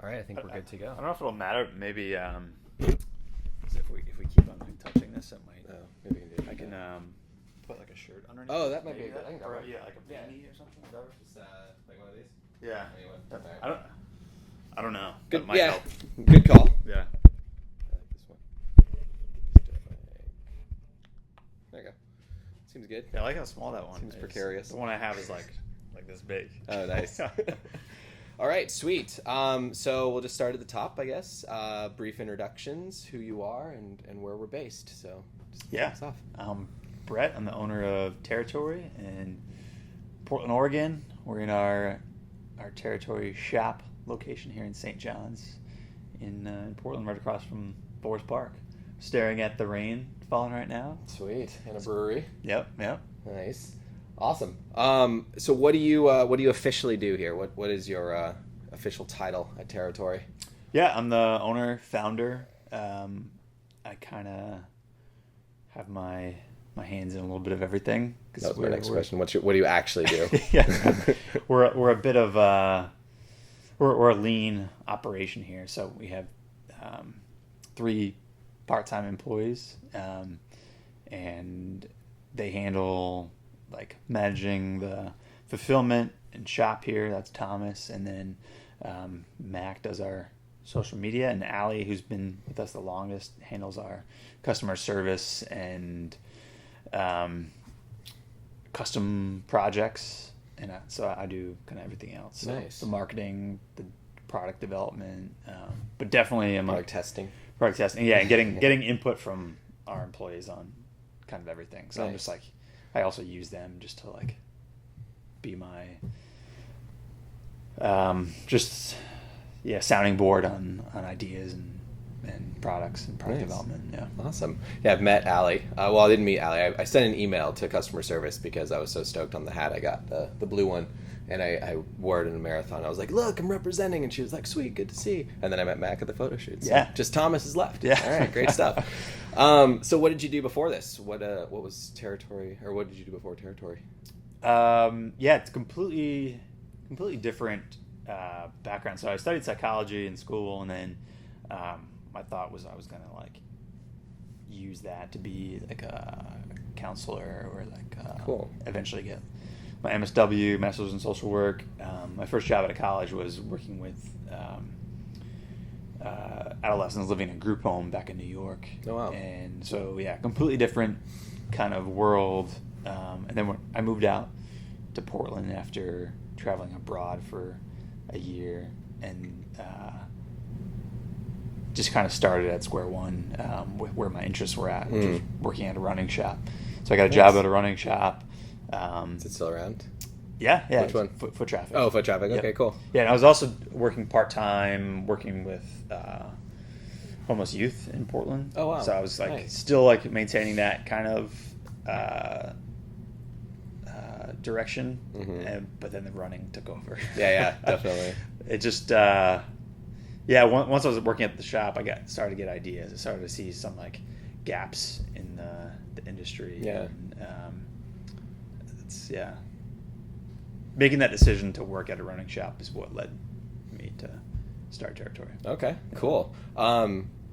All right, I think we're good to go. I don't know if it'll matter. Maybe if we keep on like, touching this, it might. Oh, maybe we can do it. I can put like a shirt underneath. Oh, that might be a good. I think that or works. yeah, like a beanie or something. Just like one of these. Yeah. Anyone? I don't know. Good. That might Yeah. help. Good call. Yeah. I like this one. Just do it there you go. Seems good. Yeah, I like how small that one Seems is. precarious. The one I have is like this big. Oh, nice. All right, sweet. So we'll just start at the top, I guess. Brief introductions, who you are, and where we're based. So just Yeah. kick us off. Brett, I'm the owner of Territory in Portland, Oregon. We're in our Territory shop location here in St. John's in Portland, right across from Forest Park. Staring at the rain falling right now. Sweet. And a brewery. Yep. Nice. Awesome. So what do you officially do here? What is your official title at Territory? Yeah, I'm the owner, founder. I kind of have my hands in a little bit of everything. That was my next question. What do you actually do? Yeah, we're a bit of we're a lean operation here. So we have 3 part-time employees, and they handle like managing the fulfillment and shop here. That's Thomas, and then Mac does our social media, and Allie, who's been with us the longest, handles our customer service and custom projects, and so I do kind of everything else. So nice. The marketing, the product development, but definitely Product testing. Yeah, and getting input from our employees on kind of everything. So nice. I'm just like, I also use them just to like be my sounding board on ideas and products and product nice. development. Yeah. Awesome. Yeah, I've met Allie. Well, I didn't meet Allie. I sent an email to customer service because I was so stoked on the hat I got, the blue one. And I wore it in a marathon. I was like, look, I'm representing. And she was like, sweet, good to see. And then I met Mac at the photo shoot. So yeah. Just Thomas is left. Yeah. All right, great stuff. So what did you do before this? What was Territory, or what did you do before Territory? It's completely different background. So I studied psychology in school, and then my thought was I was going to like use that to be like a counselor or like cool. Eventually get my MSW, Master's in Social Work. My first job out of college was working with adolescents living in a group home back in New York. Oh, wow. And so, yeah, completely different kind of world. And then I moved out to Portland after traveling abroad for a year, and just kind of started at square one with where my interests were at, which was working at a running shop. So I got a job at a running shop. Is it still around? Yeah. Which one? Foot traffic. Oh, foot traffic. Yep. Okay, cool. Yeah, and I was also working part-time, working with homeless youth in Portland. Oh, wow. So I was like nice. still like maintaining that kind of direction, but then the running took over. Yeah, definitely. It just once I was working at the shop, I started to get ideas. I started to see some like gaps in the industry. Yeah. And, making that decision to work at a running shop is what led me to start Territory. Okay, cool.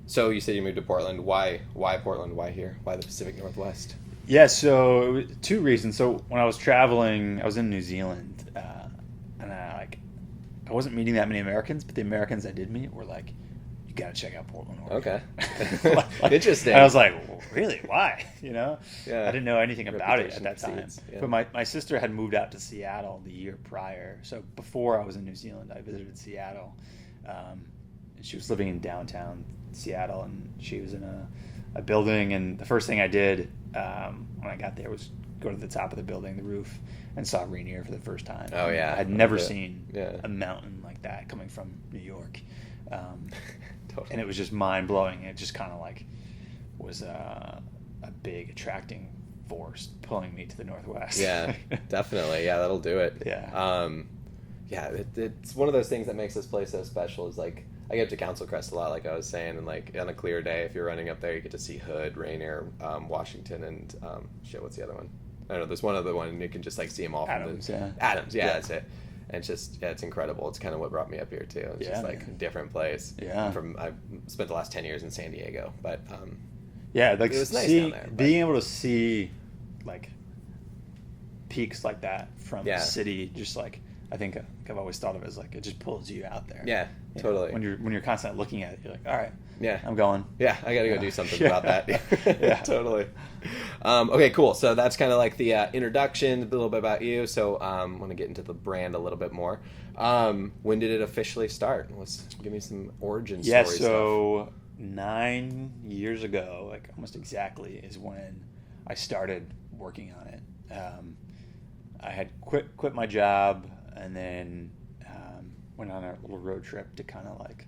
So you said you moved to Portland. Why Portland? Why here? Why the Pacific Northwest? Yeah, so it was 2 reasons. So when I was traveling, I was in New Zealand, and I wasn't meeting that many Americans, but the Americans I did meet were like, "You got to check out Portland, Oregon." Okay, interesting. And I was like, well, "Really? Why?" Yeah, I didn't know anything about it at that time. Precedes, yeah. But my sister had moved out to Seattle the year prior. So before I was in New Zealand, I visited Seattle, and she was living in downtown Seattle, and she was in a building. And the first thing I did when I got there was go to the top of the building, the roof, and saw Rainier for the first time. Oh yeah, I had never seen Yeah. a mountain like that coming from New York. Totally. And it was just mind blowing. It just kind of like was a big attracting force pulling me to the Northwest. Yeah, definitely. Yeah, that'll do it. Yeah. It's one of those things that makes this place so special. Is like I get to Council Crest a lot, like I was saying, and like on a clear day, if you're running up there, you get to see Hood, Rainier, Washington, and what's the other one? I don't know. There's one other one, and you can just like see them all. Adams, Adams, yeah, that's it. And it's just, yeah, it's incredible. It's kind of what brought me up here too. It's just like a different place. Yeah. I've spent the last 10 years in San Diego, but yeah, like it was nice down there. Being able to see like peaks like that from the city, just like I think I've always thought of it as like it just pulls you out there. Yeah, totally. When you're constantly looking at it, you're like, all right, yeah, I'm going. Yeah, I got to go do something about that. Yeah, totally. Okay, cool. So that's kind of like the introduction, a little bit about you. So I want to get into the brand a little bit more. When did it officially start? Give me some origin story. Yeah, so 9 years ago, like almost exactly, is when I started working on it. I had quit my job and then went on a little road trip to kind of like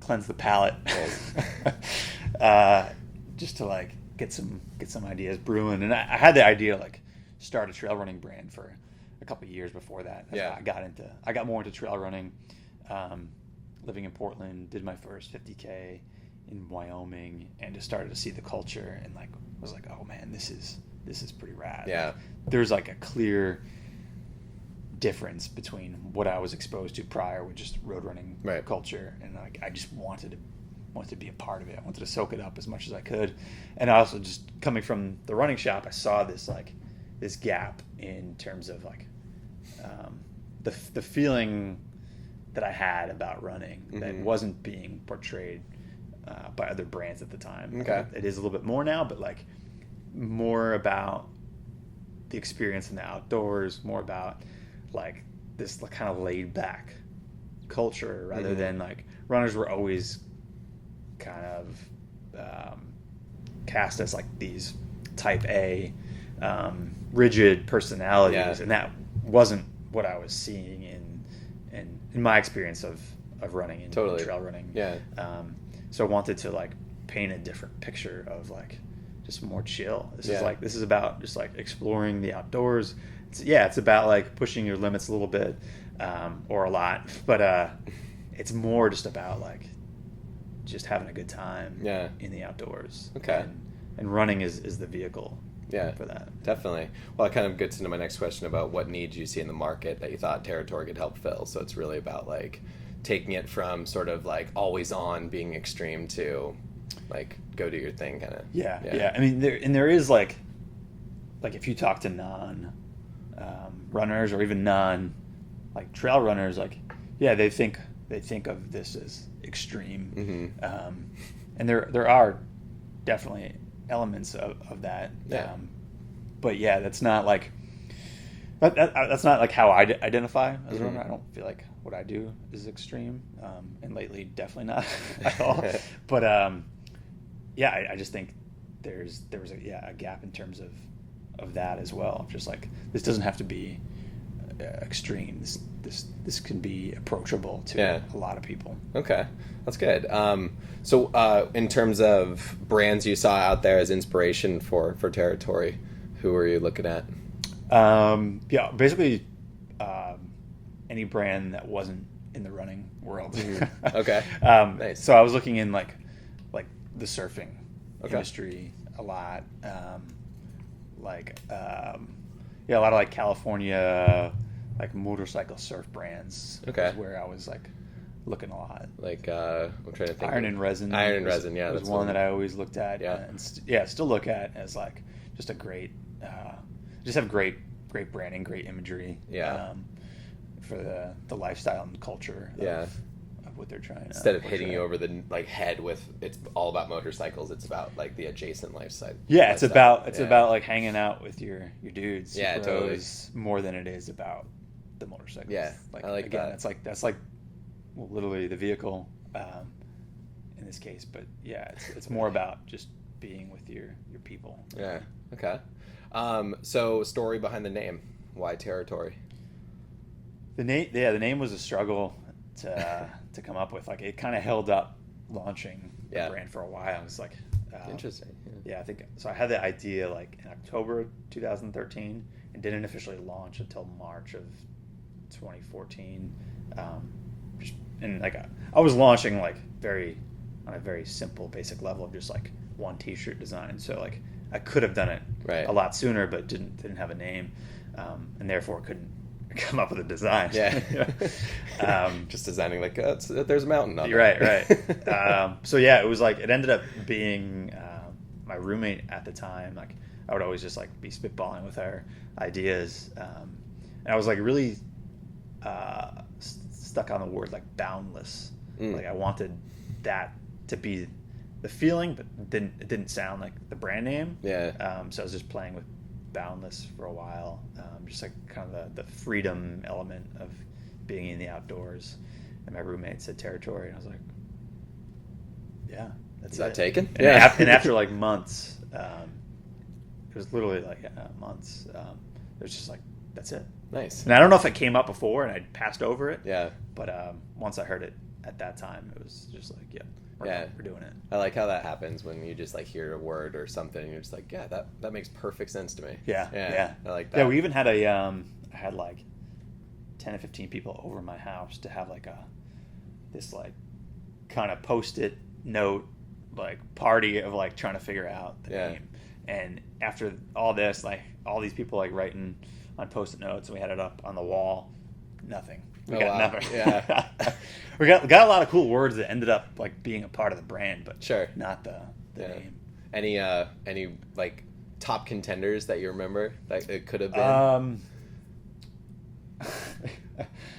cleanse the palate, just to like get some ideas brewing. And I had the idea to like start a trail running brand for a couple of years before that. I got more into trail running. Living in Portland, did my first 50K in Wyoming, and just started to see the culture and like was like, oh man, this is pretty rad. Yeah, there's like a clear difference between what I was exposed to prior with just road running culture, and like I just wanted to be a part of it. I wanted to soak it up as much as I could, and I also just coming from the running shop, I saw this gap in terms of like the feeling that I had about running that wasn't being portrayed by other brands at the time. Okay, it is a little bit more now, but like more about the experience in the outdoors, more about like this kind of laid back culture rather than like runners were always kind of cast as like these type A rigid personalities, and that wasn't what I was seeing in my experience of running and trail running. Yeah. So I wanted to like paint a different picture of like just more chill. This is about just like exploring the outdoors. It's about like pushing your limits a little bit or a lot, but it's more just about like just having a good time in the outdoors. Okay. And running is the vehicle for that. Definitely. Well, it kind of gets into my next question about what needs you see in the market that you thought Territory could help fill. So it's really about like taking it from sort of like always on being extreme to like go do your thing kind of. Yeah. I mean, there is like if you talk to non runners or even non like trail runners, like they think of this as extreme, and there are definitely elements of that. But that's not like that's not like how I identify as a runner. I don't feel like what I do is extreme, and lately definitely not at all. But I just think there was a gap in terms of that as well. Just like this doesn't have to be extreme. This can be approachable to a lot of people. Okay, that's good. So in terms of brands you saw out there as inspiration for Territory, who were you looking at? Basically any brand that wasn't in the running world. Okay. Nice. So I was looking in like the surfing industry a lot. A lot of like California like motorcycle surf brands. Okay. Was where I was like looking a lot. Like I'm trying to think. Iron and Resin. Iron and Resin, was that's one that I always looked at. Yeah. And still look at as like just a great, just have great branding, great imagery. Yeah. For the lifestyle and culture. Of what they're trying to. Instead of hitting you over the like head with it's all about motorcycles, it's about like the adjacent lifestyle. Yeah, it's about like hanging out with your dudes. Yeah, totally. More than it is about the motorcycles. Yeah, like, I like again, that. That's like literally the vehicle in this case, but it's more about just being with your people. Yeah. Okay. So story behind the name. Why Territory? The name was a struggle to come up with. Like it kind of held up launching the brand for a while. I was like, interesting. Yeah, I think so. I had the idea like in October 2013 and didn't officially launch until March of 2014. And like I was launching like on a very simple, basic level of just like one T-shirt design. So like I could have done it a lot sooner, but didn't have a name, and therefore couldn't come up with a design. Yeah. Just designing like there's a mountain on right. So yeah, it was like it ended up being my roommate at the time. Like I would always just like be spitballing with her ideas, and I was like really stuck on the word like boundless. Like I wanted that to be the feeling, but it didn't sound like the brand name. Yeah. So I was just playing with boundless for a while, just like kind of the freedom element of being in the outdoors. And my roommate said territory, and I was like, yeah, that's Is that it. taken? And, and after like months, it was literally like months, it was just like, that's it. Nice. And I don't know if it came up before and I'd passed over it. Yeah. But once I heard it at that time, it was just like, yeah, we're doing it. I like how that happens when you just like hear a word or something and you're just like, yeah, that makes perfect sense to me. Yeah. I like that. Yeah, we even had I had like 10 or 15 people over my house to have like this like kind of post-it note like party of like trying to figure out the name. And after all this, like all these people like writing on post-it notes, and we had it up on the wall, nothing. We got nothing. Yeah. we got a lot of cool words that ended up like being a part of the brand, but not the name. Any like top contenders that you remember that it could have been?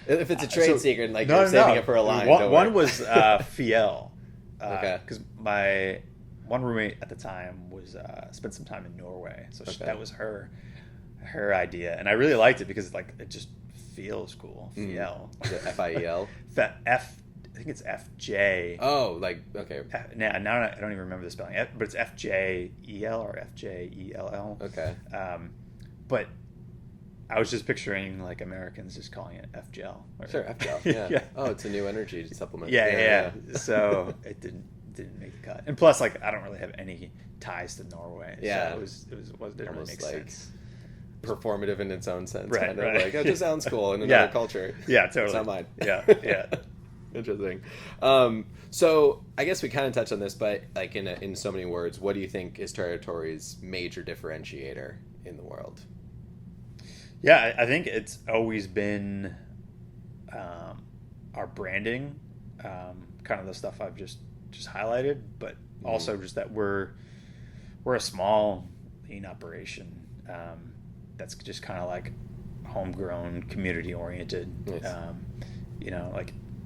If it's a trade secret, like you're saving it for a line. One was Farrell. Okay. Because my one roommate at the time was spent some time in Norway, so that was her idea, and I really liked it because like it just feels cool. Farrell. Is it F-I-E-L? I think it's FJ. Oh, like okay. Now I don't even remember the spelling, but it's FJEL or FJELL. Okay. But I was just picturing like Americans just calling it F-gel. Sure, F-gel. Yeah. Oh, it's a new energy supplement. Yeah. So it didn't make the cut. And plus, like I don't really have any ties to Norway. Yeah. So it didn't really make like sense. Performative in its own sense. Right. Like it just sounds cool in another culture. Yeah, totally. It's not mine. Yeah. Interesting. So I guess we kind of touched on this, but like in so many words, what do you think is Territory's major differentiator in the world? Yeah, I think it's always been our branding, kind of the stuff I've just highlighted, but also just that we're a small, lean operation that's just kind of like homegrown, community oriented. Nice.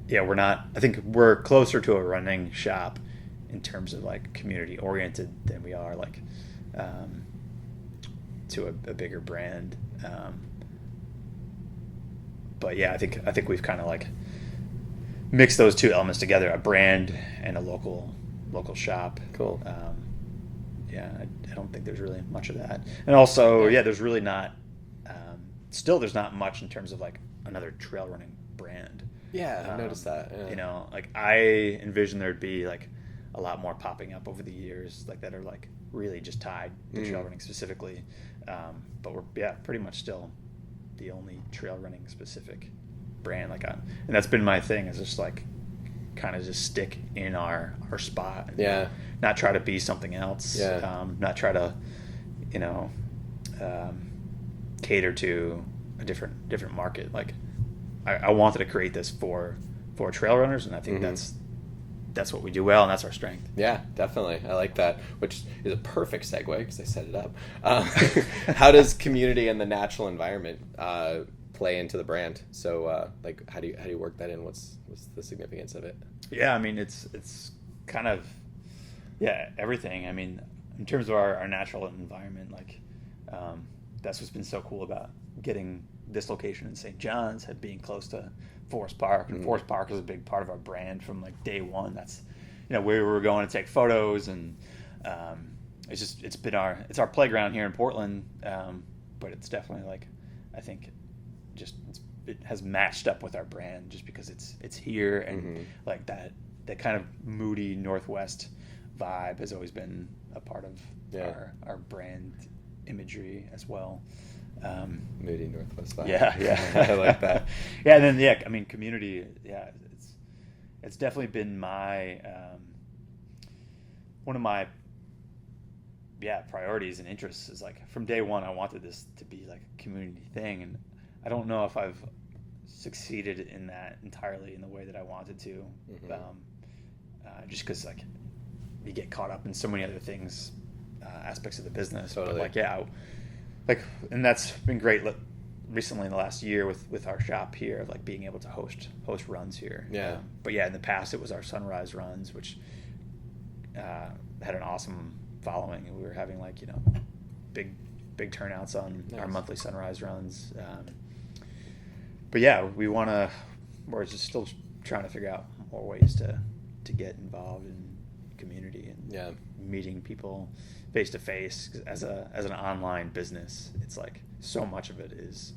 We're not. I think we're closer to a running shop in terms of like community oriented than we are like to a bigger brand. But yeah, I think we've kind of like mixed those two elements together: a brand and a local shop. Cool. I don't think there's really much of that, and also there's really not. Still, there's not much in terms of like another trail running brand. Yeah, I've noticed that. Yeah. Like I envision there'd be like a lot more popping up over the years, like that are like really just tied to trail running specifically. But we're pretty much still the only trail running specific brand. And that's been my thing, is just like kind of just stick in our spot. And not try to be something else. Not try to cater to a different market. Like I wanted to create this for trail runners, and I think that's what we do well, and that's our strength. Yeah, definitely. I like that, which is a perfect segue because I set it up. How does community and the natural environment play into the brand? So, how do you work that in? What's the significance of it? Yeah, I mean, it's kind of everything. I mean, in terms of our natural environment, that's what's been so cool about getting this location in St. John's, being close to Forest Park, and Forest Park is a big part of our brand from like day one. That's where we were going to take photos, and it's our playground here in Portland, but it's definitely like I think it has matched up with our brand just because it's here, and like that kind of moody Northwest vibe has always been a part of our brand imagery as well. Moody Northwest vibe. Yeah. I like that. And then I mean community. Yeah, it's definitely been my one of my priorities and interests. Is like from day one I wanted this to be like a community thing, and I don't know if I've succeeded in that entirely in the way that I wanted to. Just because like you get caught up in so many other things, aspects of the business. Totally. But and that's been great recently in the last year with our shop here, like being able to host runs here. Yeah. But yeah, in the past it was our sunrise runs, which had an awesome following. We were having big turnouts on our monthly sunrise runs. But yeah, we're just still trying to figure out more ways to get involved in community and meeting people face to face. As an online business, it's like so much of it is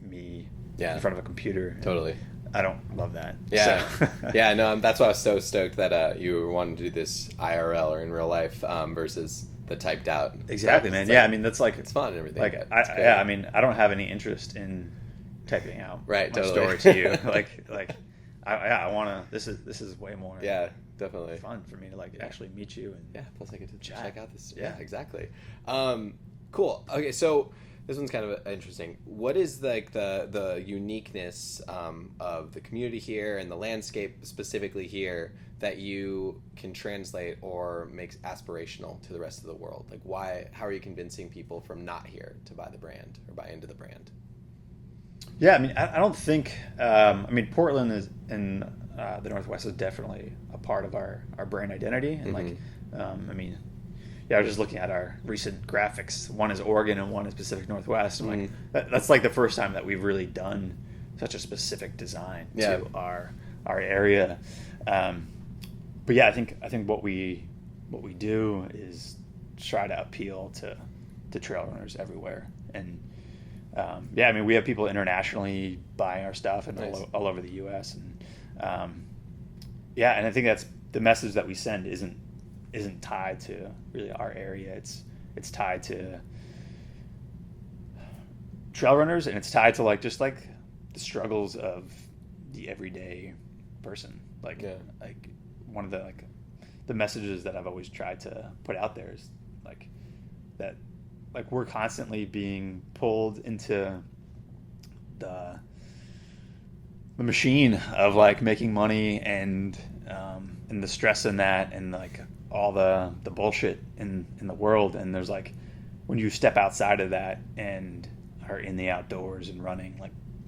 me in front of a computer. Totally. I don't love that. Yeah. So. Yeah, no, that's why I was so stoked that you wanted to do this IRL or in real life versus the typed out. Exactly, man. Yeah, I mean, that's like... It's fun and everything. Like, I mean, I don't have any interest in typing out my totally. story to you. I want to... This is way more... Yeah, definitely. Fun for me to actually meet you and... plus I get to check out this... Yeah, exactly. Cool. Okay, so... This one's kind of interesting. What is the uniqueness of the community here and the landscape specifically here that you can translate or makes aspirational to the rest of the world? Like how are you convincing people from not here to buy the brand or buy into the brand? Yeah, I mean, I don't think, Portland is in the Northwest is definitely a part of our brand identity. And I was just looking at our recent graphics. One is Oregon and one is Pacific Northwest. And that's like the first time that we've really done such a specific design to our area. But yeah, I think what we do is try to appeal to trail runners everywhere. And we have people internationally buying our stuff and all over the U.S. And and I think that's the message that we send isn't tied to really our area. It's tied to trail runners, and it's tied to the struggles of the everyday person. One of the messages that I've always tried to put out there is that we're constantly being pulled into the machine of making money and the stress in that and all the bullshit in the world. And there's when you step outside of that and are in the outdoors and running,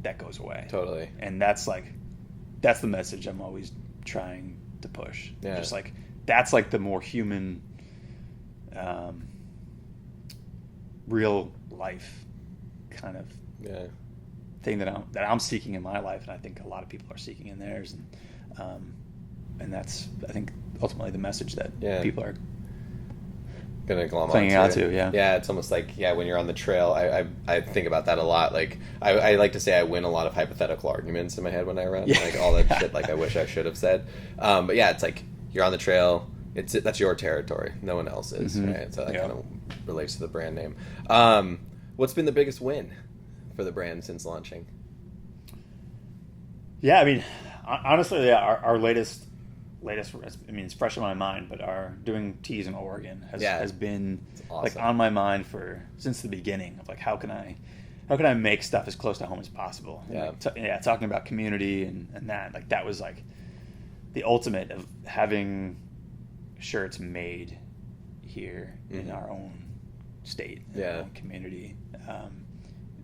that goes away. Totally. And that's the message I'm always trying to push. Yeah. Just that's the more human, real life kind of thing that I'm seeking in my life, and I think a lot of people are seeking in theirs. And that's, I think, ultimately the message that people are gonna glom clinging onto. Yeah, it's almost when you're on the trail, I think about that a lot. I like to say I win a lot of hypothetical arguments in my head when I run, all that shit I wish I should have said. But yeah, it's you're on the trail. That's your territory. No one else is. Right? So that kind of relates to the brand name. What's been the biggest win for the brand since launching? Yeah, I mean, honestly, our latest, it's fresh in my mind, but our doing tees in Oregon has been awesome. On my mind since the beginning of how can I make stuff as close to home as possible. Talking about community and that that was the ultimate of having shirts made here in our own state, in our own community.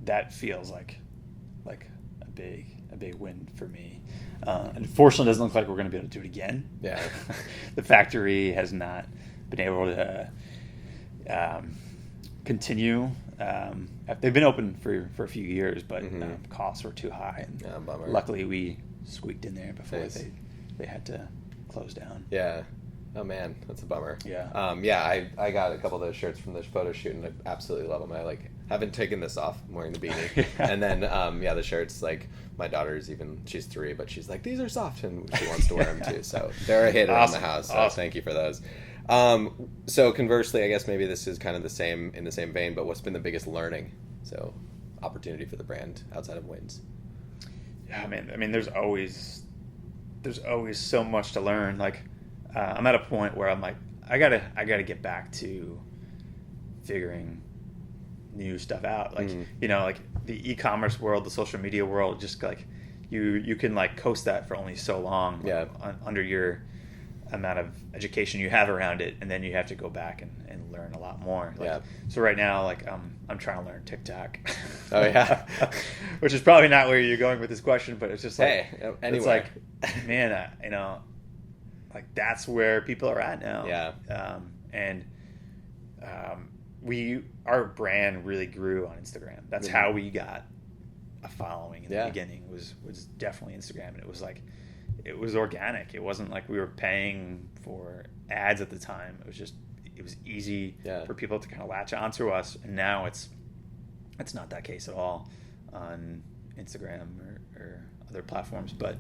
That feels like a big win for me. Unfortunately, it doesn't look like we're going to be able to do it again. Yeah. The factory has not been able to continue. They've been open for a few years, but costs were too high. And bummer. Luckily, we squeaked in there before they had to close down. Yeah. Oh man, that's a bummer. Yeah. I got a couple of those shirts from this photo shoot, and I absolutely love them. I haven't taken this off. I'm wearing the beanie, and then the shirts. My daughter's she's 3, but she's these are soft, and she wants to wear them too. So they're a hit around the house. So thank you for those. So conversely, I guess maybe this is kind of in the same vein. But what's been the biggest learning? So opportunity for the brand outside of wins. Yeah, man. I mean, there's always so much to learn. I'm at a point where I'm I gotta get back to figuring new stuff out. Like, Mhm. you know, like the e-commerce world, the social media world, just like you can like coast that for only so long, like, Yeah. under your amount of education you have around it, and then you have to go back and learn a lot more. Like, Yeah. So right now, like I'm trying to learn TikTok. Oh, yeah. Which is probably not where you're going with this question, but it's just like, Hey, it's anywhere. like, man, you know, like that's where people are at now. Yeah. And our brand really grew on Instagram. That's how we got a following in the beginning, was definitely Instagram. And it was like, it was organic. It wasn't like we were paying for ads at the time. It was easy for people to kind of latch onto us. And now it's not that case at all on Instagram or other platforms. But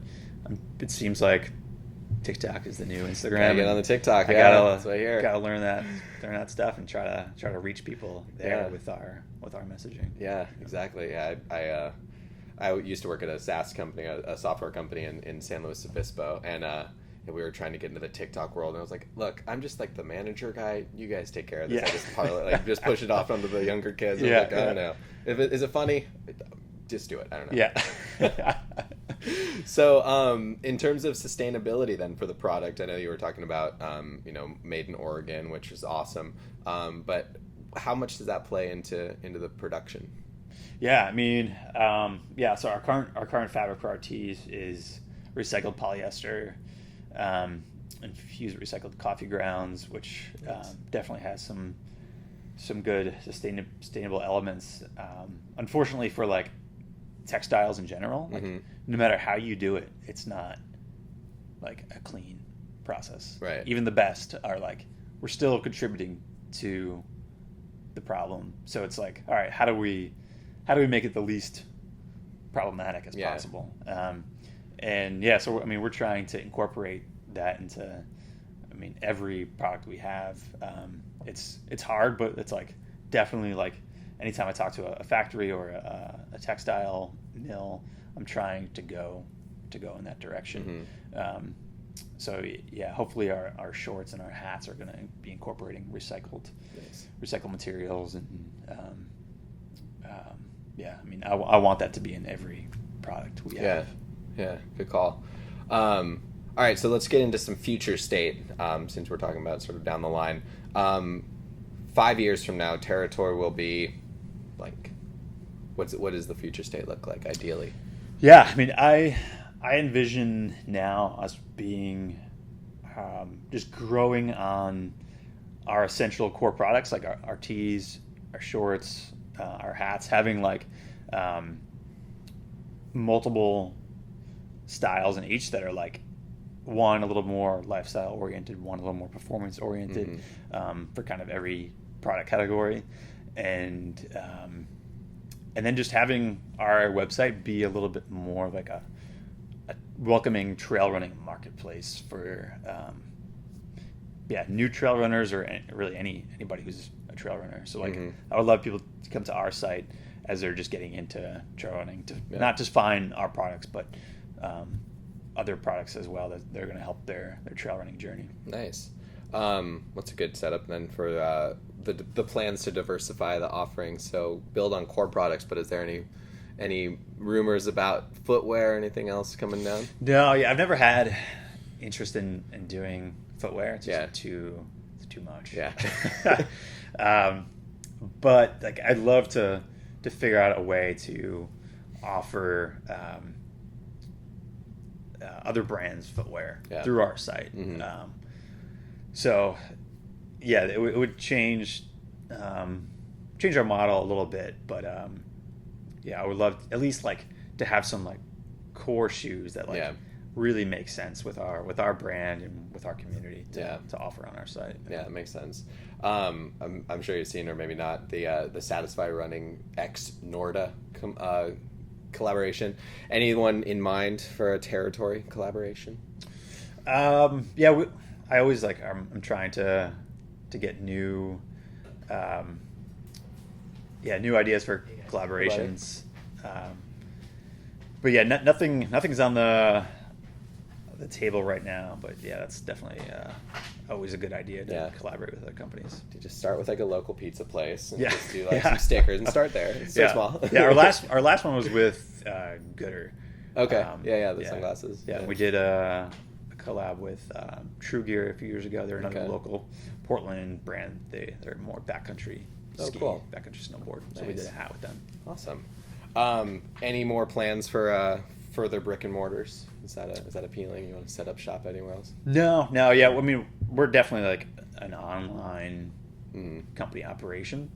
it seems like TikTok is the new Instagram. Gotta get on the TikTok. I that's what I hear. gotta learn that stuff and try to reach people there with our messaging. Yeah, exactly. Yeah, I used to work at a SaaS company, a software company in San Luis Obispo, and we were trying to get into the TikTok world. And I was like, "Look, I'm just like the manager guy. You guys take care of this. I just just push it off onto the younger kids." I don't know. Is it funny? Just do it. I don't know. Yeah. So, in terms of sustainability, then for the product, I know you were talking about, made in Oregon, which is awesome. But how much does that play into the production? Yeah, I mean, So our current fabric for our tees is recycled polyester, infused recycled coffee grounds, which definitely has some good sustainable elements. Unfortunately, for like textiles in general, like no matter how you do it, it's not like a clean process. Right. Even the best are like, we're still contributing to the problem. So it's like, all right, how do we make it the least problematic as possible? So I mean, we're trying to incorporate that into, every product we have. It's hard, but it's like definitely like anytime I talk to a factory or a textile mill, I'm trying to go in that direction. Hopefully our shorts and our hats are going to be incorporating recycled materials, and I want that to be in every product we have. Yeah, good call. All right, so let's get into some future state, since we're talking about sort of down the line. 5 years from now, Territory will be like, what does the future state look like ideally? Yeah, I mean, I envision now us being just growing on our essential core products, like our tees, our shorts, our hats, having like multiple styles in each that are like, one a little more lifestyle oriented, one a little more performance oriented, for kind of every product category, and then just having our website be a little bit more like a welcoming trail running marketplace for new trail runners, or really anybody who's a trail runner. So like, I would love people to come to our site as they're just getting into trail running to not just find our products, but other products as well that they're going to help their trail running journey. Nice. What's a good setup then for the plans to diversify the offerings? So build on core products, but is there any rumors about footwear or anything else coming down? No, I've never had interest in doing footwear. It's just too much. Yeah. But like, I'd love to figure out a way to offer other brands footwear through our site. It would change our model a little bit, but I would love at least like to have some like core shoes that like really make sense with our brand and with our community to offer on our site. Yeah, that makes sense. I'm sure you've seen, or maybe not, the Satisfy Running X Norda collaboration. Anyone in mind for a Territory collaboration? I always like, I'm trying to get new new ideas for collaborations. Nothing's on the table right now, but that's definitely always a good idea to Yeah. collaborate with other companies. You just start with like a local pizza place and Yeah. just do like Yeah. some stickers and start there. It's so small. Yeah, our last one was with Gooder. Okay. The sunglasses. Yeah, we did a collab with True Gear a few years ago. They're another local Portland brand. They're more backcountry ski, cool. backcountry snowboard. So Nice. we did a hat with them. Awesome. Any more plans for further brick and mortars? Is that appealing? You want to set up shop anywhere else? No. Yeah, I mean, we're definitely like an online company operation,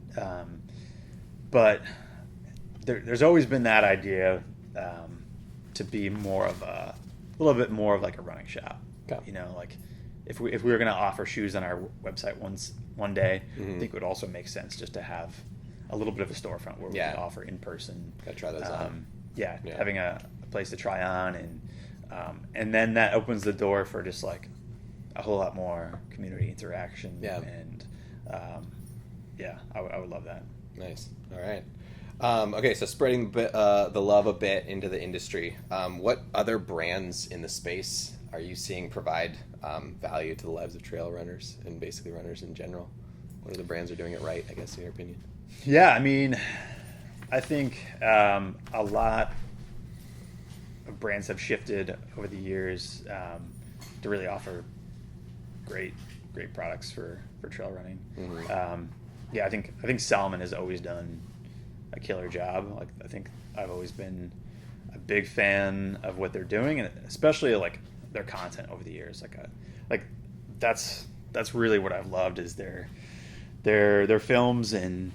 but there's always been that idea to be a little bit more of like a running shop. Okay. You know, like if we were going to offer shoes on our website one day, I think it would also make sense just to have a little bit of a storefront where we could offer in person. Gotta try those on. Yeah, having a place to try on, and then that opens the door for just like a whole lot more community interaction. Yeah. And I would love that. Nice. All right. Okay, so spreading the love a bit into the industry. What other brands in the space are you seeing provide value to the lives of trail runners and basically runners in general? What other brands are doing it right, I guess, in your opinion? Yeah, I mean, I think a lot of brands have shifted over the years to really offer great products for trail running. I think Salomon has always done a killer job. Like, I think I've always been a big fan of what they're doing, and especially like their content over the years. Like that's really what I've loved is their films and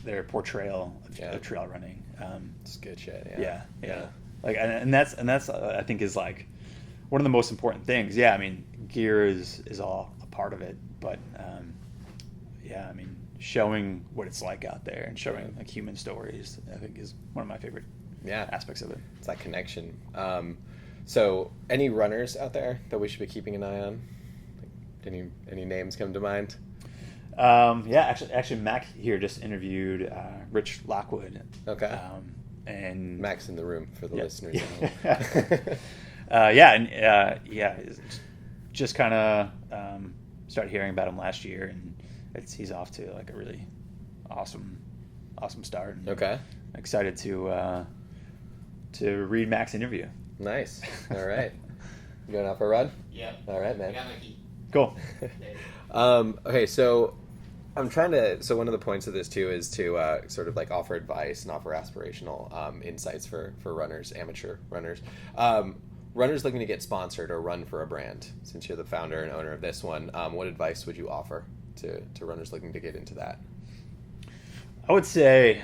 their portrayal of trail running. It's good shit. Yeah. Like, and that's I think is like one of the most important things. Yeah, I mean, gear is all a part of it, but I mean, showing what it's like out there and showing like human stories, I think is one of my favorite aspects of it. It's that connection. So any runners out there that we should be keeping an eye on? Any names come to mind? Actually, Mac here just interviewed Rich Lockwood. Okay. And Mac's in the room for the listeners. Just kind of started hearing about him last year, and he's off to like a really awesome start. And Okay. Excited to read Mac's interview. Nice. All right. You going out for a run? Yeah. All right, man. I got my key. Cool. Okay, so I'm trying to. So one of the points of this too is to sort of like offer advice and offer aspirational insights for runners, amateur runners, runners looking to get sponsored or run for a brand. Since you're the founder and owner of this one, what advice would you offer to runners looking to get into that? I would say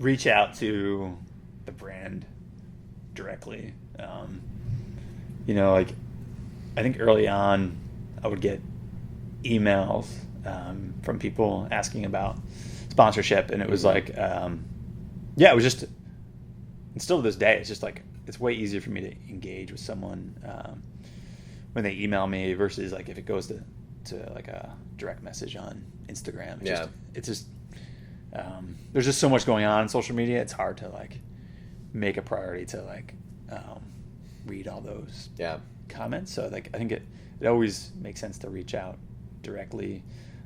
reach out to the brand directly. Like, I think early on I would get emails from people asking about sponsorship, and it was like, it was just, and still to this day, it's just like, it's way easier for me to engage with someone when they email me versus like if it goes to like a direct message on Instagram. It's just there's just so much going on in social media. It's hard to like make a priority to like read all those comments. So like I think it always makes sense to reach out directly.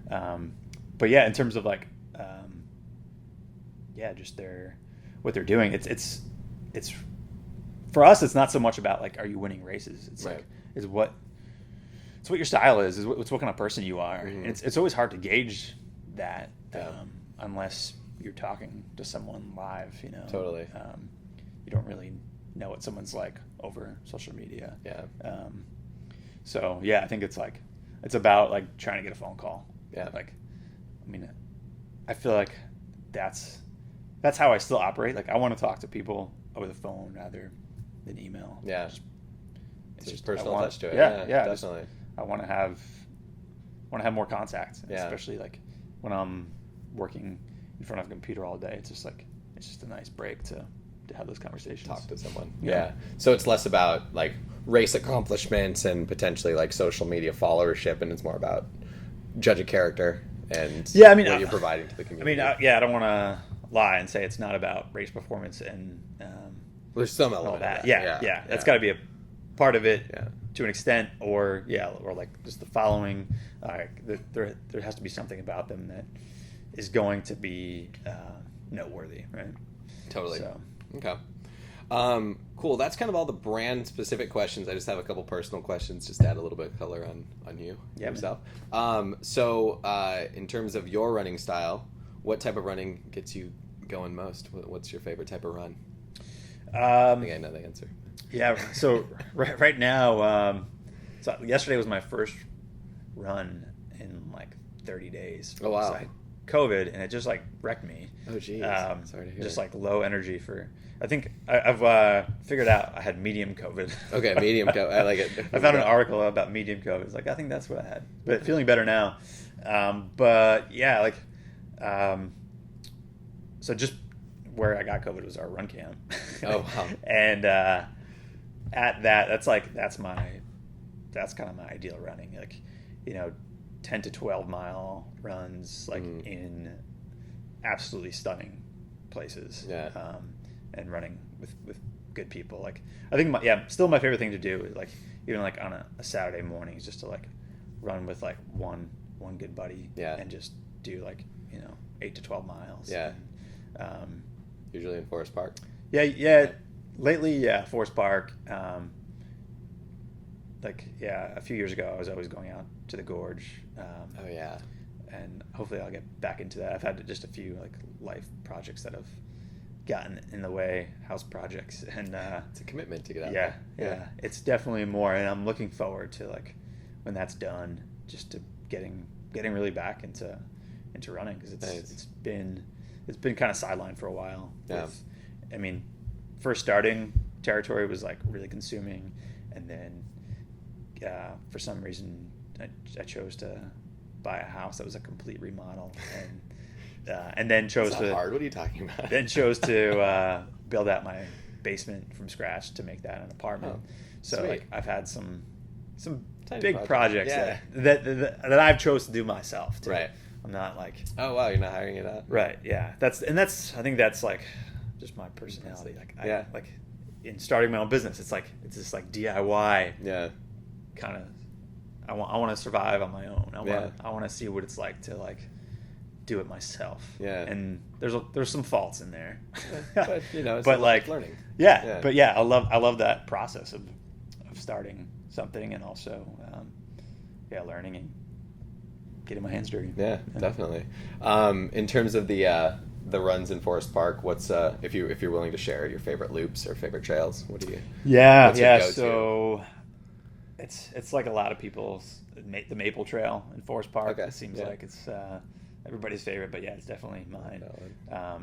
But in terms of like just what they're doing, it's for us, it's not so much about like, are you winning races? It's like, it's what your style is what kind of person you are. Mm-hmm. And it's always hard to gauge that unless you're talking to someone live, Totally. You don't really know what someone's like over social media. I think it's about like trying to get a phone call. Like, I mean, I feel like that's how I still operate. Like, I want to talk to people over the phone rather than email. It's just personal touch to it. Definitely. I want to have more contact, especially like when I'm working in front of a computer all day. It's just a nice break to have those conversations. Talk to someone. So it's less about like race accomplishments and potentially like social media followership, and it's more about judge a character and what you're providing to the community. I don't want to lie and say it's not about race performance and there's some element all that. of that. That's got to be part of it Yeah. to an extent, or like just the following. There has to be something about them that is going to be noteworthy, right? Totally. So. Okay. Cool. That's kind of all the brand specific questions. I just have a couple personal questions just to add a little bit of color on you yourself. So in terms of your running style, what type of running gets you going most? What's your favorite type of run? I think I know the answer. Yeah. So right now, so yesterday was my first run in like 30 days. Oh wow. So I had COVID, and it just like wrecked me. Oh geez. Sorry to hear. Just like low energy for. I think I've figured out I had medium COVID. Okay, medium COVID. I like it. I found an article about medium COVID. It's like, I think that's what I had, but feeling better now. But yeah, like, so just where I got COVID was our run camp. Oh wow. And at that's kind of my ideal running, like, 10 to 12 mile runs, like in absolutely stunning places. Yeah. And running with good people. Like, I think still my favorite thing to do is, like, even like on a Saturday morning, is just to like run with like one good buddy. Yeah. And just do like 8 to 12 miles. Yeah. And, usually in Forest Park. Yeah. Lately, Forest Park. A few years ago, I was always going out to the gorge. Oh yeah. And hopefully I'll get back into that. I've had just a few like life projects that have gotten in the way, house projects, and it's a commitment to get out yeah, there. yeah, it's definitely more, and I'm looking forward to like when that's done, just to getting really back into running, because it's been kind of sidelined for a while. Yeah. First starting, territory was like really consuming, and then for some reason I chose to buy a house that was a complete remodel, and then chose It's not hard. What are you talking about? Then chose to build out my basement from scratch to make that an apartment. Oh, so sweet. like I've had some Tiny big projects Yeah. that I've chose to do myself too. Right. I'm not like, Oh wow, you're not hiring it out. right, yeah. That's I think that's like just my personality. Like Yeah. like in starting my own business, it's just like DIY Yeah. kind of. I want to survive on my own. Yeah. I want to see what it's like to like do it myself. Yeah. And there's some faults in there. But it's But like learning. Yeah, Yeah. but yeah, I love that process of starting something, and also learning and getting my hands dirty. Yeah, definitely. In terms of the runs in Forest Park, what's if you're willing to share your favorite loops or favorite trails? What do you? What's your go-to? So it's like a lot of people's the Maple Trail in Forest Park. Okay, It seems yeah. like it's everybody's favorite, but yeah, it's definitely mine. I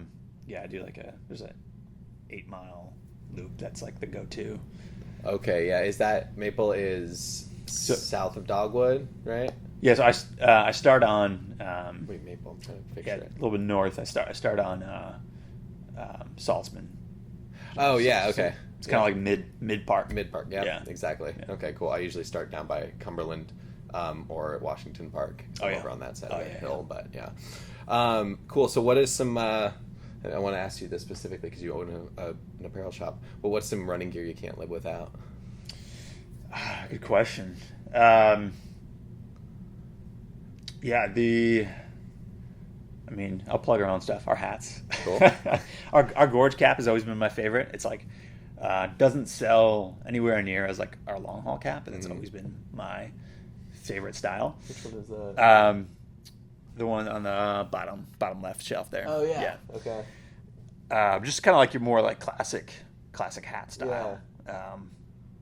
do there's a 8-mile loop that's like the go-to. Okay, yeah. Is that Maple is south of Dogwood, right? Yeah, so I start on Wait, Maple. I'm trying to picture a it. little bit north. I start on Saltzman. Oh yeah, okay. It's kind of like mid park. Mid Park. Yeah, Yeah. exactly. Yeah. Okay, cool. I usually start down by Cumberland or at Washington Park. Oh, yeah. Over on that side of the yeah, hill, but yeah. Cool. So what is some? I want to ask you this specifically because you own an apparel shop. But what's some running gear you can't live without? Good question. I'll plug our own stuff. Our hats. Cool. Our gorge cap has always been my favorite. It's like doesn't sell anywhere near as like our long haul cap, and it's always been my favorite style. Which one is that? The one on the bottom left shelf there. Oh yeah. Okay. Just kind of like your more like classic hat style.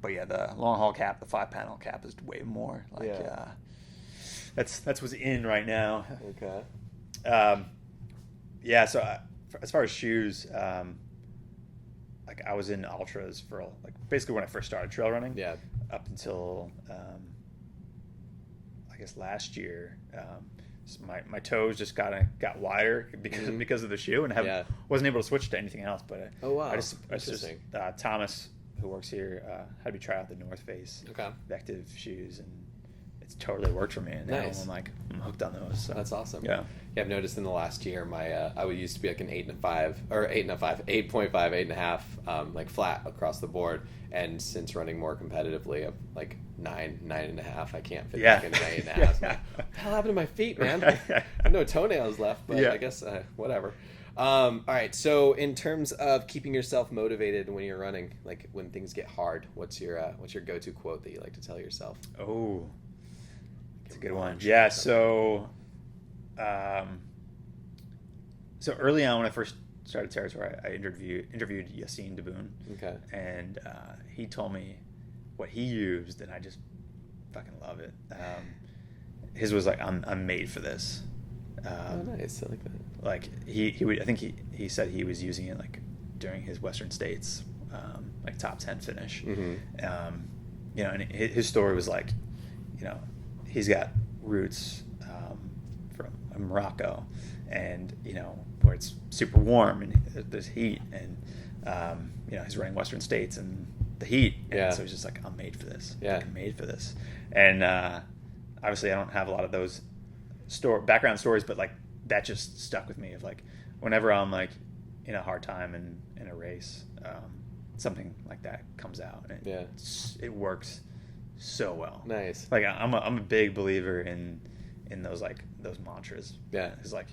But yeah, the long haul cap, the 5-panel cap, is way more like that's what's in right now. Okay. So as far as shoes, like I was in ultras for like basically when I first started trail running. Yeah. Up until I guess last year. So my toes just got wider because of the shoe, and wasn't able to switch to anything else. But Oh wow. I just Interesting. Thomas, who works here, had me try out the North Face Okay. Vective shoes, and it's totally worked for me, and now Nice. I'm hooked on those. So. That's awesome. Yeah. Yeah, I've noticed in the last year, my I would used to be like an 8.5, 8.5, like flat across the board, and since running more competitively, I'm like 9.5. I can't fit back into my 8.5. Like, what the hell happened to my feet, man? I have no toenails left, but I guess whatever. All right. So in terms of keeping yourself motivated when you're running, like when things get hard, what's your go-to quote that you like to tell yourself? Oh, it's a good one. Yeah. So, so early on when I first started Territory, I interviewed Yassine Daboon. Okay. And he told me what he used, and I just fucking love it. His was like, I'm made for this. Oh, nice. I like that. Like I think he said he was using it like during his Western States, like top 10 finish. Mm-hmm. And his story was like, he's got roots from Morocco, and where it's super warm and there's heat, and he's running Western States and the heat, and so he's just like, I'm made for this. I'm made for this. And obviously I don't have a lot of those background stories, but like that just stuck with me of like whenever I'm like in a hard time in a race, something like that comes out, and it works so well. Nice. Like I'm a big believer in those mantras. Yeah. Because like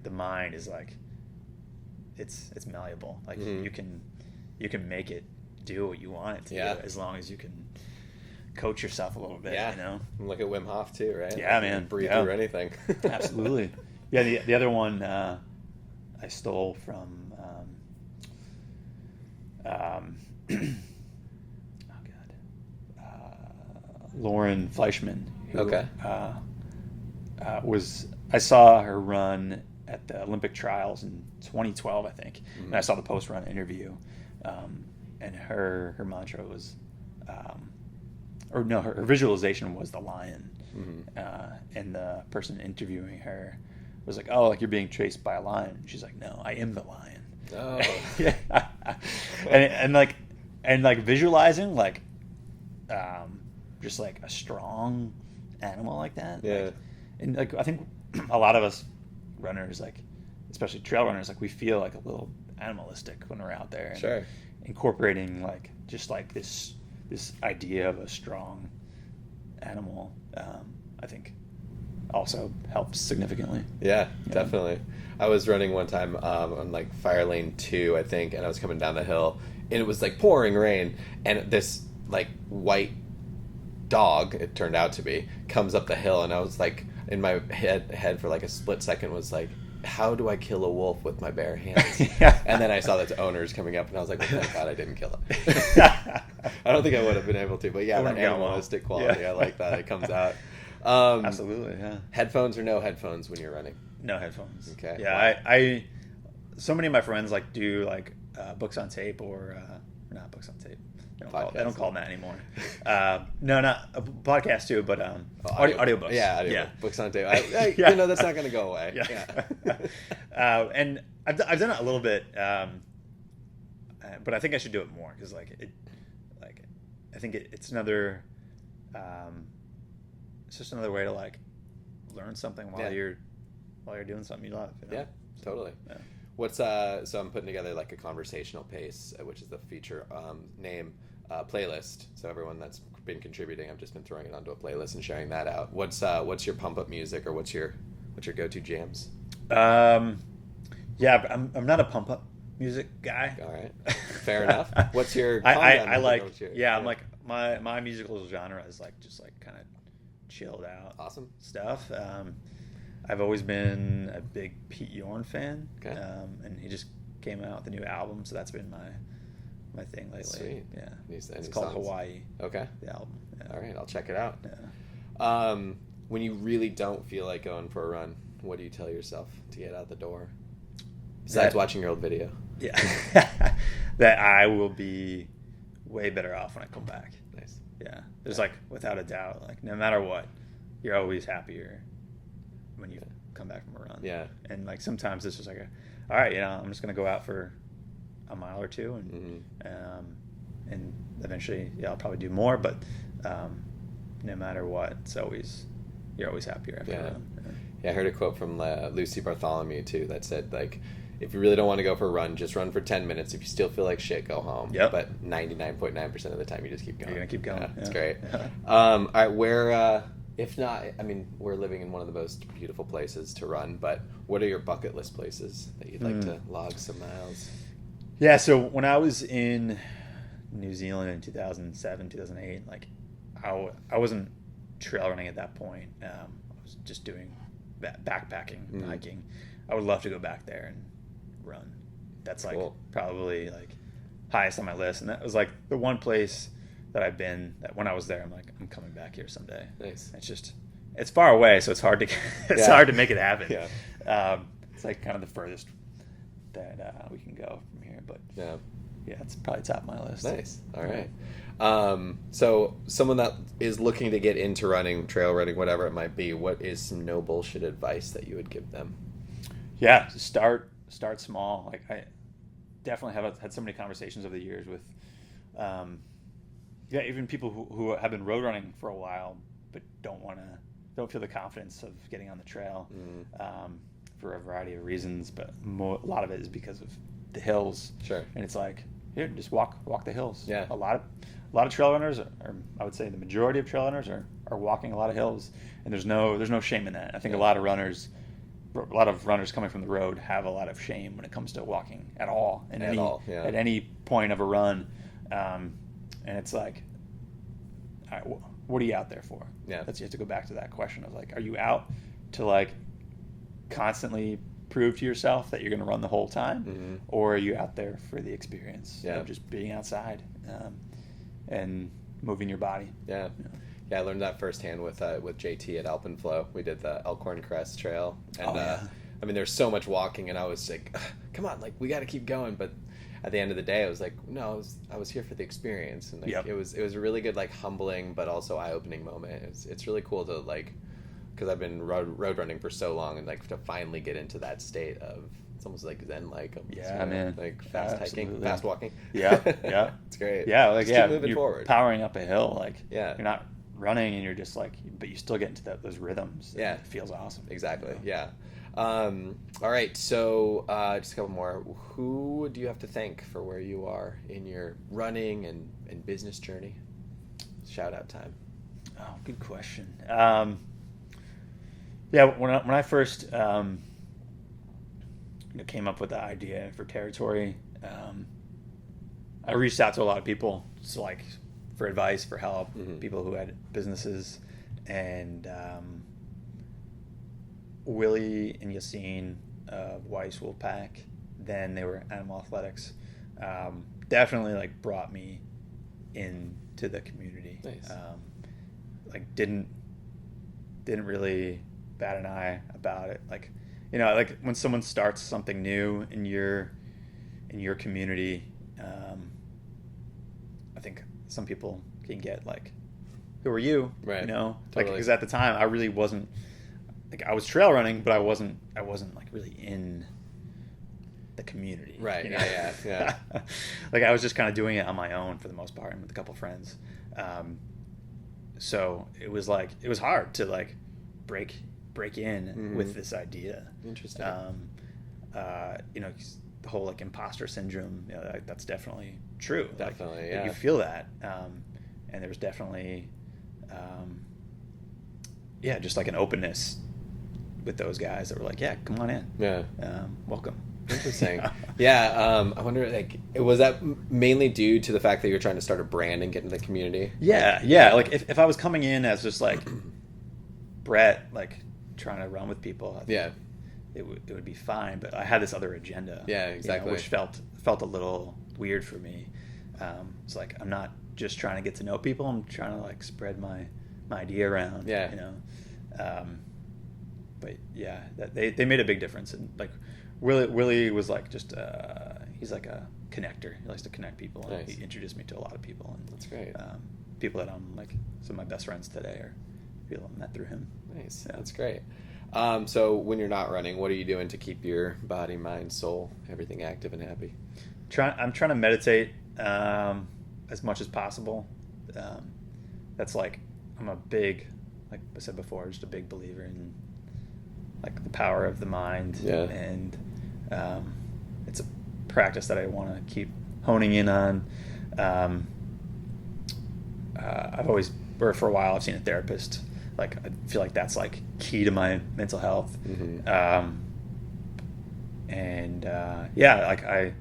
the mind is like it's malleable. Like you can make it do what you want it to do, as long as you can coach yourself a little bit. And look at Wim Hof too, right? Yeah, man. Breathe through anything. Absolutely. Yeah. The other one I stole from Lauren Fleischman. Who, I saw her run at the Olympic trials in 2012, I think, and I saw the post-run interview, and her mantra was, her visualization was the lion, and the person interviewing her was like, "Oh, like you're being chased by a lion." And she's like, "No, I am the lion." Oh, and like visualizing like, just like a strong animal like that. Yeah. Like, and like I think a lot of us runners, like especially trail runners, like we feel like a little animalistic when we're out there. And sure. Incorporating like just like this idea of a strong animal, I think also helps significantly. Yeah, definitely. I was running one time on like Fire Lane 2, I think, and I was coming down the hill, and it was like pouring rain, and this like white dog, it turned out to be, comes up the hill, and I was like, in my head for like a split second was like, how do I kill a wolf with my bare hands? And then I saw that the owner's coming up, and I was like, well, thank God I didn't kill it. I don't think I would have been able to, but yeah, that animalistic quality, I like that. It comes out. Absolutely, yeah. Headphones or no headphones when you're running? No headphones. Okay. Yeah, wow. I so many of my friends like do like books on tape or not books on tape. They don't call them that anymore. No, not a podcast too, but audiobooks. Yeah, audiobooks. Books on tape. That's not going to go away. Yeah. And I've done it a little bit, but I think I should do it more because I think it's another, it's just another way to like learn something while you're doing something you love. Yeah, totally. Yeah. What's so I'm putting together like a conversational pace, which is the feature name playlist. So everyone that's been contributing, I've just been throwing it onto a playlist and sharing that out. What's your pump up music, or what's your go-to jams? Yeah, I'm not a pump up music guy. All right, fair enough. What's your? I like. I'm like my musical genre is like just like kind of chilled out. Awesome stuff. I've always been a big Pete Yorn fan, and he just came out with a new album, so that's been my thing lately. Sweet. Yeah, it's called Hawaii. Okay, the album. Yeah. All right, I'll check it out. Yeah. When you really don't feel like going for a run, what do you tell yourself to get out the door? Besides watching your old video. Yeah, that I will be way better off when I come back. Nice. Yeah, there's like without a doubt, like no matter what, you're always happier when you come back from a run. Yeah. And like sometimes it's just like all right, I'm just gonna go out for a mile or two, and and eventually I'll probably do more, but no matter what, you're always happier after a run. Yeah, I heard a quote from Lucy Bartholomew too that said, like, if you really don't want to go for a run, just run for 10 minutes. If you still feel like shit, go home. Yep. But 99.9% of the time, you just keep going. You're gonna keep going. That's great. All right, where, if not, I mean, we're living in one of the most beautiful places to run, but what are your bucket list places that you'd like to log some miles? Yeah, so when I was in New Zealand in 2007, 2008, like, I wasn't trail running at that point. I was just doing backpacking, hiking. I would love to go back there and run. That's like probably like highest on my list, and that was like the one place that I've been that when I was there, I'm like, I'm coming back here someday. Nice. It's far away, so it's hard to hard to make it happen. Yeah. It's like kind of the furthest that we can go from here, but yeah, it's probably top of my list. Nice. All right. So someone that is looking to get into running, trail running, whatever it might be, what is some no bullshit advice that you would give them? Yeah, start small. Like, I definitely have had so many conversations over the years with, even people who have been road running for a while, but don't feel the confidence of getting on the trail, for a variety of reasons. But a lot of it is because of the hills. Sure. And it's like, here, just walk the hills. Yeah. A lot of trail runners, or I would say the majority of trail runners are walking a lot of hills, and there's no shame in that. I think a lot of runners coming from the road have a lot of shame when it comes to walking at all, at any point of a run, and it's like, all right, what are you out there for? Yeah, you have to go back to that question of like, are you out to like constantly prove to yourself that you're going to run the whole time, or are you out there for the experience of just being outside and moving your body? Yeah, I learned that firsthand with JT at Alpenflow. We did the Elkhorn Crest Trail, and I mean, there's so much walking, and I was like, come on, like, we got to keep going. But at the end of the day, I was like, no, I was here for the experience, and like, it was a really good, like, humbling but also eye-opening moment. It's really cool to, like, because I've been road running for so long, and like to finally get into that state of, it's almost like zen-like. Man. Like fast hiking, fast walking. Yeah. It's great. Yeah, like, just keep moving forward. Powering up a hill, like, you're not running and you're just like, but you still get into those rhythms. Yeah. It feels awesome. Exactly. Yeah. All right. So just a couple more. Who do you have to thank for where you are in your running and business journey? Shout out time. Oh, good question. Yeah, when I first came up with the idea for Territory, I reached out to a lot of people, so like for advice, for help, people who had businesses, and Willie and Yassine of Weiss Wolfpack, then they were Animal Athletics, definitely like brought me into the community. Nice. Like didn't really bat an eye about it. Like, like when someone starts something new in your community, I think some people can get like, who are you? Right. Totally. Like, because at the time I really wasn't, like, I was trail running, but I wasn't like really in the community. Right. Yeah. Like, I was just kind of doing it on my own for the most part and with a couple friends. So it was hard to like break in with this idea. Interesting. The whole like imposter syndrome, that's definitely true. Definitely, like, you feel that. And there was definitely, just like an openness with those guys that were like, yeah, come on in. Yeah. Welcome. Interesting. Yeah. I wonder, like, was that mainly due to the fact that you're trying to start a brand and get into the community? Yeah. Like if I was coming in as just like Brett, like trying to run with people, I think it would be fine. But I had this other agenda. Yeah, exactly. Which felt a little weird for me. It's like, I'm not just trying to get to know people. I'm trying to like spread my idea around. Yeah. But yeah, they made a big difference. And like Willie was like just he's like a connector. He likes to connect people. Nice. And he introduced me to a lot of people. And that's great. People that I'm like, some of my best friends today are people I met through him. Nice. Yeah. That's great. So when you're not running, what are you doing to keep your body, mind, soul, everything active and happy? I'm trying to meditate as much as possible. That's like I'm a big, like I said before, just a big believer in like the power of the mind. Yeah. And it's a practice that I want to keep honing in on. I've always, or for a while, I've seen a therapist. Like, I feel like that's like key to my mental health. Mm-hmm. Yeah, like I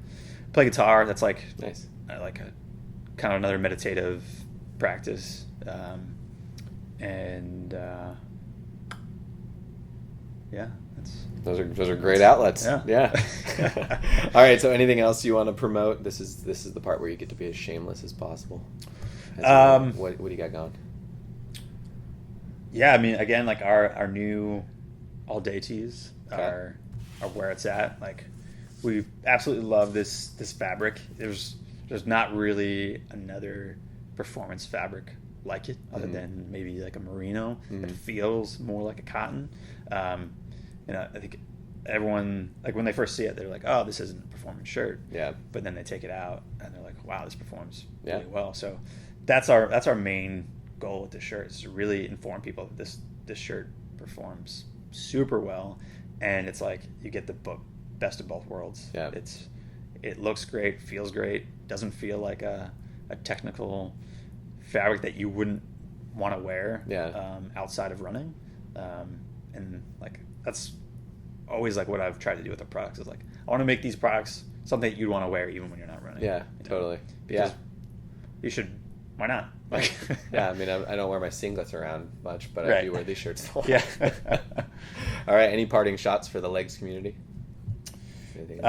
play guitar. That's like Nice. like a kind of another meditative practice. Yeah, Those are great outlets. Yeah. All right. So, anything else you want to promote? This is the part where you get to be as shameless as possible. What do you got going? Yeah, I mean, again, like our new all day tees Okay. are where it's at. Like, we absolutely love this fabric. There's not really another performance fabric like it, other than maybe like a merino. It feels more like a cotton. I think everyone, like when they first see it, they're like, "Oh, this isn't a performance shirt." Yeah. But then they take it out and they're like, "Wow, this performs Yeah. really well." So that's our main goal with this shirt, is to really inform people that this shirt performs super well, and it's like you get the best of both worlds. Yeah. It looks great, feels great, doesn't feel like a technical fabric that you wouldn't want to wear outside of running. And like that's always like what I've tried to do with the products, is like I want to make these products something that you'd want to wear even when you're not running. Yeah, totally. Because you should. Why not? Like, yeah, I mean, I don't wear my singlets around much, but I Right. do wear these shirts a lot. Yeah. All right. Any parting shots for the Leggggs community? Anything?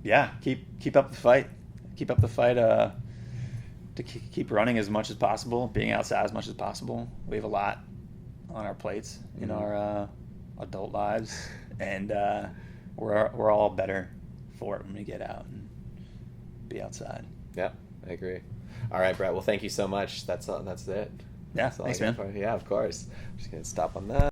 Yeah. Keep up the fight. Keep up the fight. To keep running as much as possible, being outside as much as possible. We have a lot on our plates in our adult lives, and we're all better for it when we get out and be outside. Yeah, I agree. All right, Brett. Well, thank you so much. That's it. Yeah, That's all thanks, I got man. for you. Yeah, of course. I'm just gonna stop on that.